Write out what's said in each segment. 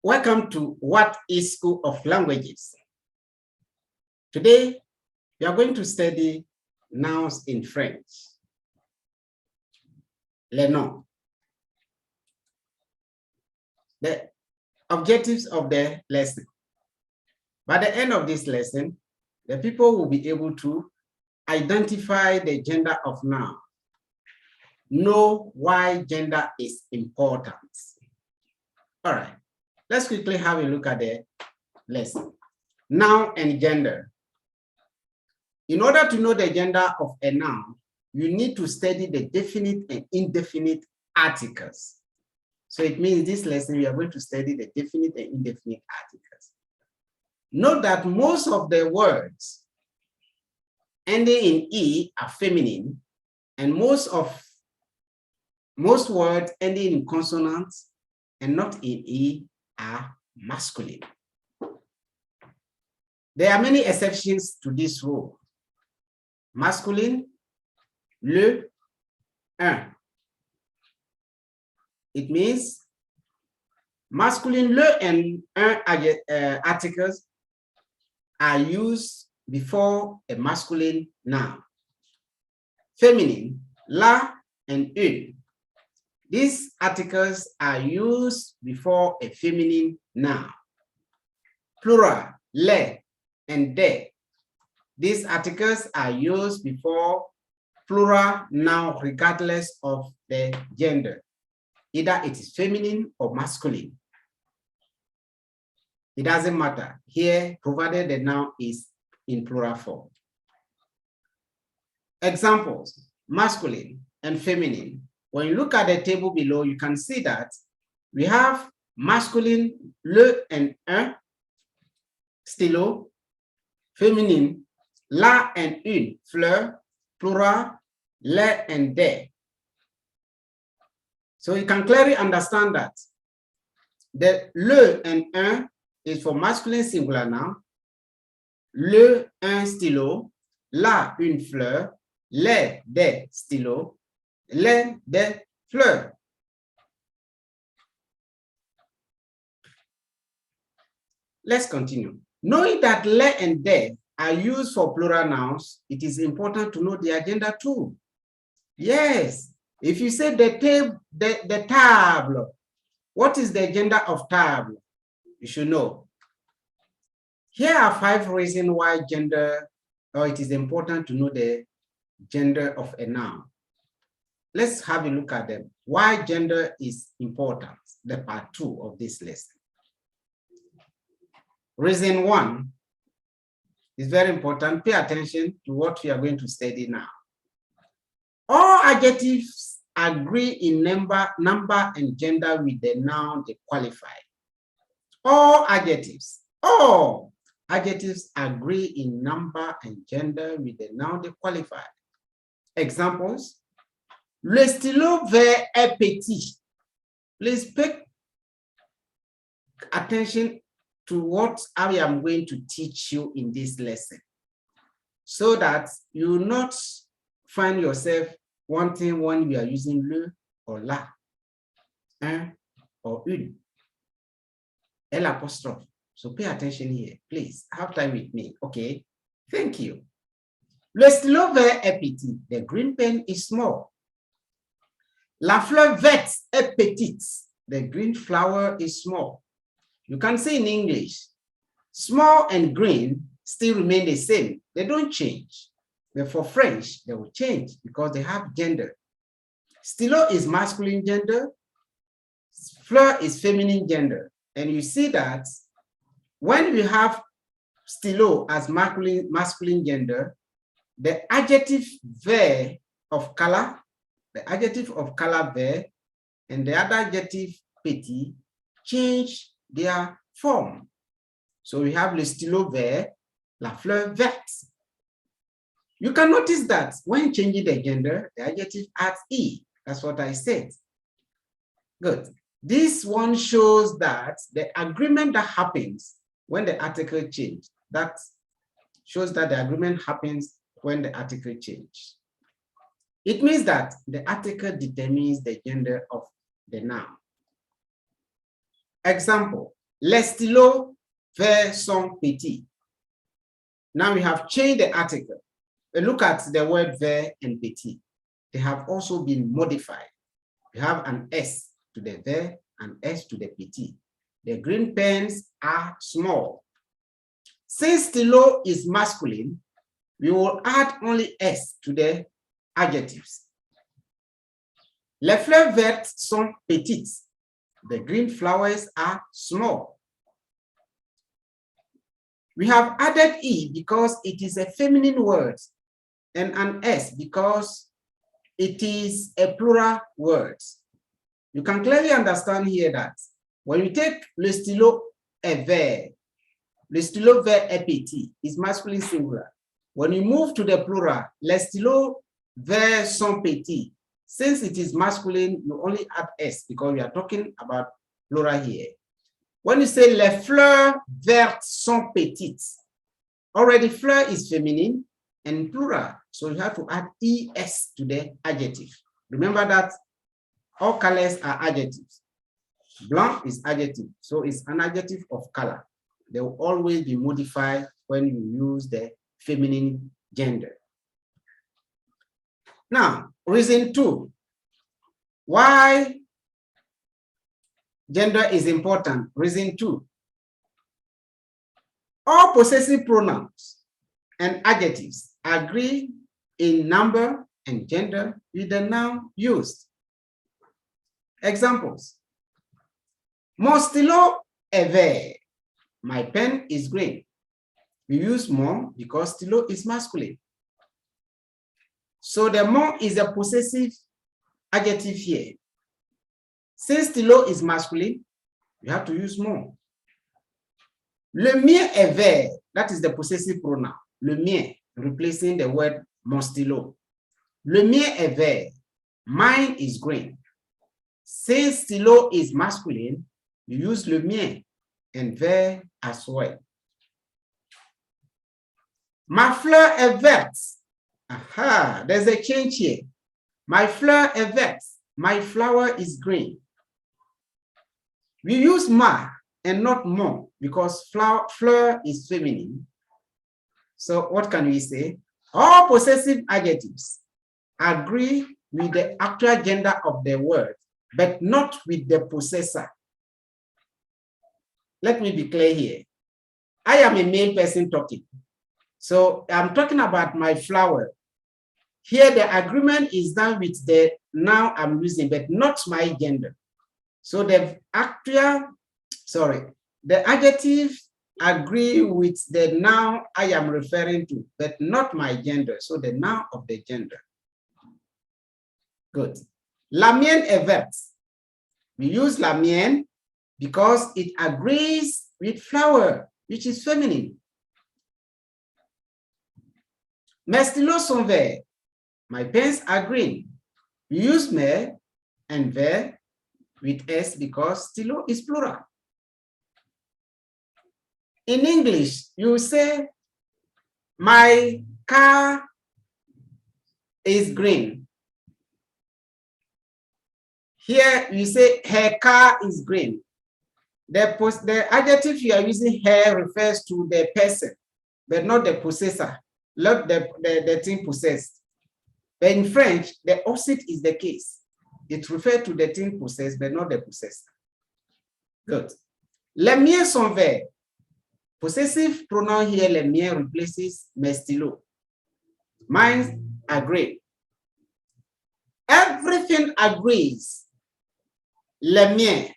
Welcome to What is School of Languages. Today, we are going to study nouns in French. Les noms. The objectives of the lesson. By the end of this lesson, the people will be able to identify the gender of noun, know why gender is important. All right, let's quickly have a look at the lesson. Noun and gender. In order to know the gender of a noun, you need to study the definite and indefinite articles. So it means this lesson, we are going to study the definite and indefinite articles. Note that most of the words ending in E are feminine, and most words ending in consonants and not in E are masculine. There are many exceptions to this rule. Masculine, le, un. It means masculine le and un articles are used before a masculine noun. Feminine, la and une. These articles are used before a feminine noun. Plural, les and des. These articles are used before plural noun regardless of the gender. Either it is feminine or masculine. It doesn't matter here, provided the noun is in plural form. Examples, masculine and feminine. When you look at the table below, you can see that we have masculine, le and un, stylo, feminine, la and une, fleur, plural, les and des. So you can clearly understand that the le and un is for masculine singular noun, le un stylo, la une fleur, les des stylos, les des fleurs. Let's continue. Knowing that les and des are used for plural nouns, it is important to know their gender too. Yes, if you say the table, what is the gender of table? You should know. Here are 5 reasons why it is important to know the gender of a noun. Let's have a look at them. Why gender is important, the part 2 of this lesson. Reason 1 is very important. Pay attention to what we are going to study now. All adjectives agree in number and gender with the noun they qualify. All adjectives agree in number and gender with the noun they qualify. Examples, le stylo vert est petit. Please pay attention to what I am going to teach you in this lesson, so that you will not find yourself wanting when you are using le or la, un or une, l'apostrophe. So pay attention here, please. Have time with me, okay? Thank you. Le stylo vert est petit. The green pen is small. La fleur verte est petite. The green flower is small. You can say in English, small and green still remain the same. They don't change. But for French, they will change because they have gender. Stylo is masculine gender. Fleur is feminine gender. And you see that when we have stylo as masculine gender, the adjective vert of color, vert, and the other adjective petit change their form. So we have le stylo vert, la fleur verte. You can notice that when changing the gender, the adjective adds E. That's what I said. Good. This one shows that the agreement that happens when the article changes, that shows that the agreement happens when the article changes. It means that the article determines the gender of the noun. Example, Les stylos verts sont petits. Now we have changed the article. Look at the word vert and petit. They have also been modified. We have an S to the vert and S to the petit. The green pens are small. Since stylo is masculine, we will add only S to the adjectives. Les fleurs vertes sont petites. The green flowers are small. We have added E because it is a feminine word and an S because it is a plural word. You can clearly understand here that when you take le stylo est vert, le stylo vert est petit is masculine singular. When you move to the plural, les stylos verts sont petits. Since it is masculine, you only add S because we are talking about plural here. When you say les fleurs vertes sont petites, already fleur is feminine and plural, so you have to add ES to the adjective. Remember that all colors are adjectives. Blanc is adjective, so it's an adjective of color. They will always be modified when you use the feminine gender. Now, reason 2. Why gender is important. Reason 2. All possessive pronouns and adjectives agree in number and gender with the noun used. Examples. Mon stylo est vert. My pen is green. We use mon because stylo is masculine. So the mon is a possessive adjective here. Since stylo is masculine, you have to use mon. Le mien est vert. That is the possessive pronoun. Le mien, replacing the word mon stylo. Le mien est vert. Mine is green. Since stylo is masculine, you use le mien and vert as well. Ma fleur est verte. Aha, there's a change here. My fleur est verte. My flower is green. We use ma and not mon because fleur is feminine. So what can we say? All possessive adjectives agree with the actual gender of the word, but not with the possessor. Let me be clear here. I am a male person talking. So I'm talking about my flower. Here the agreement is done with the noun I'm using, but not my gender. So the adjective agree with the noun I am referring to, but not my gender. So the noun of the gender. Good. La mienne est verte. We use la mienne because it agrees with flower, which is feminine. Mes stylos sont verts. My pens are green. We use mes and vert with S because stylo is plural. In English, you say, my car is green. Here you say, her car is green. The adjective you are using here refers to the person, but not the possessor, not the thing possessed. But in French, the opposite is the case. It refers to the thing possessed, but not the possessor. Good. Les miens sont verts. Possessive pronoun here, les miens, replaces mes stylos. Mine agree. Everything agrees. Les miens,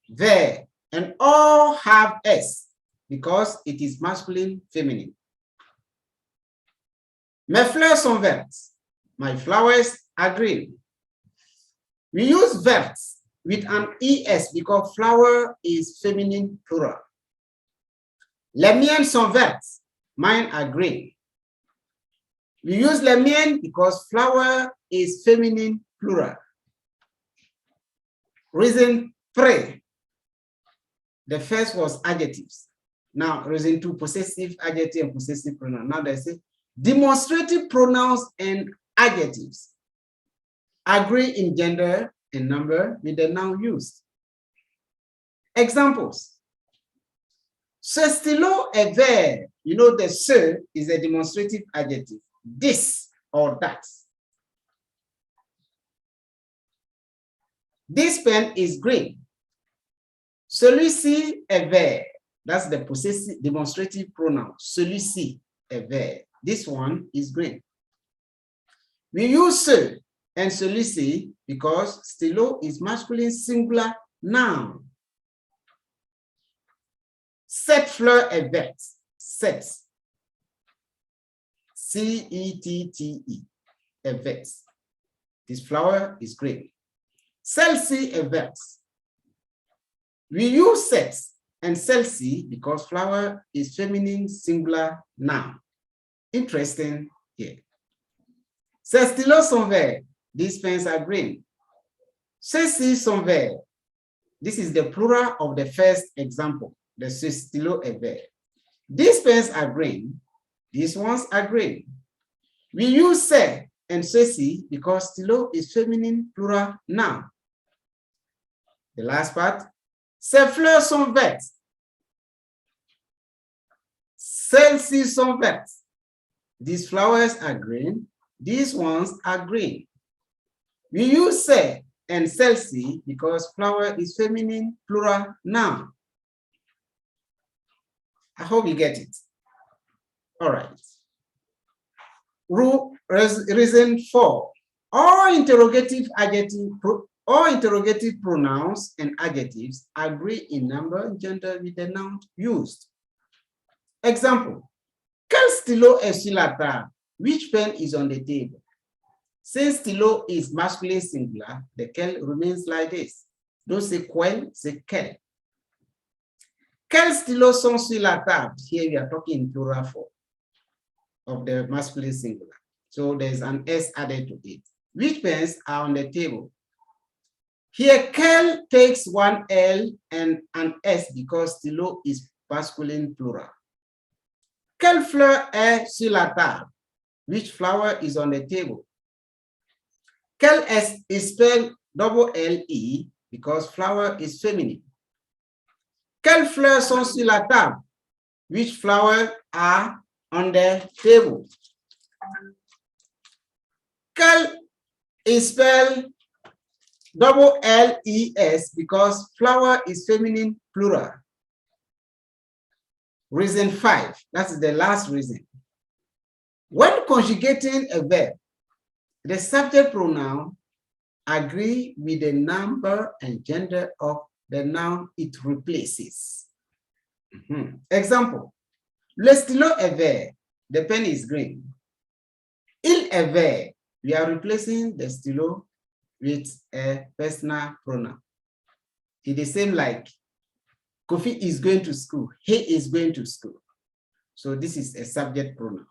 vert, and all have S because it is masculine, feminine. Mes fleurs sont vertes. My flowers are green. We use verts with an ES because flower is feminine plural. Les miennes sont vertes. Mine are green. We use les miennes because flower is feminine plural. Reason 3. The first was adjectives. Now, reason 2, possessive adjective and possessive pronoun. Now they say demonstrative pronouns and adjectives agree in gender and number with the noun used. Examples. Ce stylo est vert. You know, the ce is a demonstrative adjective. This or that. This pen is green. Celui-ci est vert. That's the possessive demonstrative pronoun. Celui-ci est vert. This one is green. We use ce and celui-ci because stylo is masculine singular noun. Cette fleur est verte. Cette. C-E-T-T-E. Est verte. This flower is green. Celle-ci est verte. We use cette and celle-ci because flower is feminine singular noun. Interesting here. Ces stylos sont verts. These pens are green. Ceux-ci sont verts. This is the plural of the first example. The stylo est vert. These pens are green. These ones are green. We use ce and ceux-ci because stylo is feminine plural noun. The last part. Ces fleurs sont vertes. Celles-ci sont vertes. These flowers are green. These ones are green. We use ce and celle-ci because flower is feminine plural noun. I hope you get it. All right. Reason 4. All interrogative pronouns and adjectives agree in number and gender with the noun used. Example. Quel stylo est sur la table? Which pen is on the table? Since stylo is masculine singular, the quel remains like this. Don't say quel, say quel. Quels stylos sont sur la table? Here we are talking in plural form of the masculine singular. So there's an S added to it. Which pens are on the table? Here, quel takes one L and an S because stylo is masculine plural. Quelle fleur est sur la table? Which flower is on the table? Quel S is spelled double L-E because flower is feminine. Quelles fleurs sont sur la table? Which flowers are on the table? Quel is spelled double L-E-S because flower is feminine plural. Reason 5, that's the last reason. When conjugating a verb, the subject pronoun agree with the number and gender of the noun it replaces. Example, le stylo est vert, the pen is green. Il est vert, we are replacing the stylo with a personal pronoun. It's the same like Kofi is going to school, he is going to school. So this is a subject pronoun.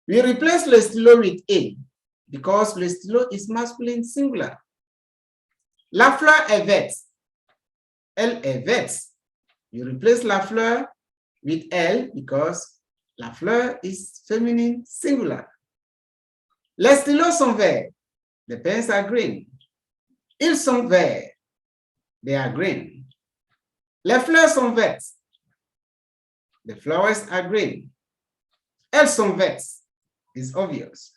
We replace le stylo with a because le stylo is masculine singular. La fleur est verte. Elle est verte. You replace la fleur with elle because la fleur is feminine singular. Les stylos sont verts. The pens are green. Ils sont verts. They are green. Les fleurs sont vertes. The flowers are green. Elles sont vertes. It's obvious.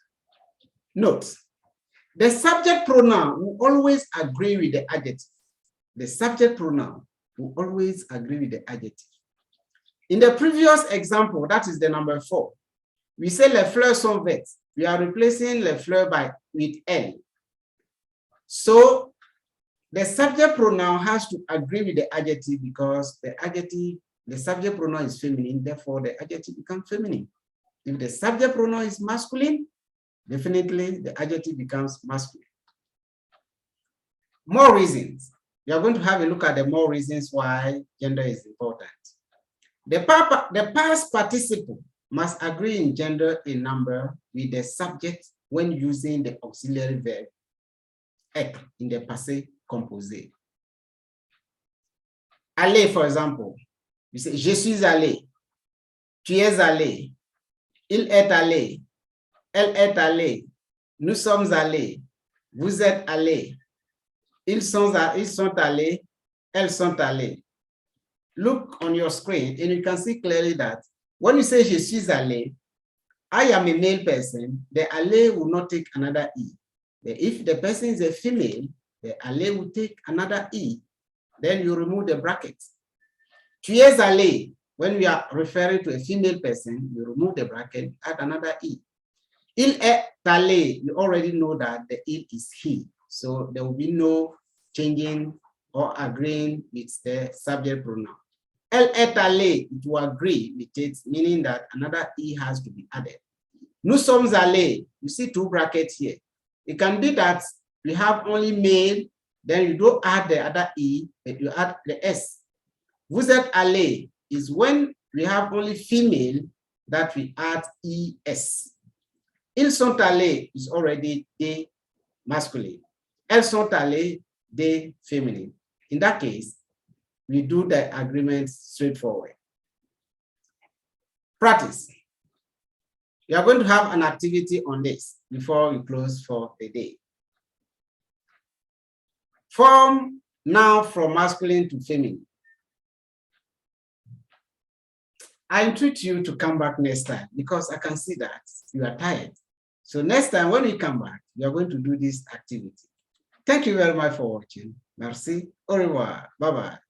Note, the subject pronoun will always agree with the adjective. The subject pronoun will always agree with the adjective. In the previous example, that is the number 4, we say les fleurs sont vertes. We are replacing les fleurs with elle. So the subject pronoun has to agree with the adjective because the subject pronoun is feminine, therefore the adjective becomes feminine. If the subject pronoun is masculine, definitely the adjective becomes masculine. More reasons. We are going to have a look at the more reasons why gender is important. The past participle must agree in gender in number with the subject when using the auxiliary verb être in the passé composé. Aller, for example, you say, je suis allé, tu es allé, il est allé, elle est allée, nous sommes allés, vous êtes allés, ils sont allés, elles sont allées. look on your screen and you can see clearly that when you say je suis allé, I am a male person, the allé will not take another E. If the person is a female, the allé will take another E. Then you remove the bracket. Tu es allé, when we are referring to a female person, you remove the bracket, add another E. Il est allé, you already know that the il is he. So there will be no changing or agreeing with the subject pronoun. Elle est allée, to agree with it, meaning that another E has to be added. Nous sommes allés, you see two brackets here. It can be that we have only male, then you don't add the other E, but you add the S. Vous êtes allés is when we have only female that we add ES. Ils sont allés is already they masculine. Elles sont allées, they feminine. In that case, we do the agreement straightforward. Practice. We are going to have an activity on this before we close for the day. Form noun from masculine to feminine. I entreat you to come back next time because I can see that you are tired. So next time when we come back, we are going to do this activity. Thank you very much for watching. Merci. Au revoir. Bye-bye.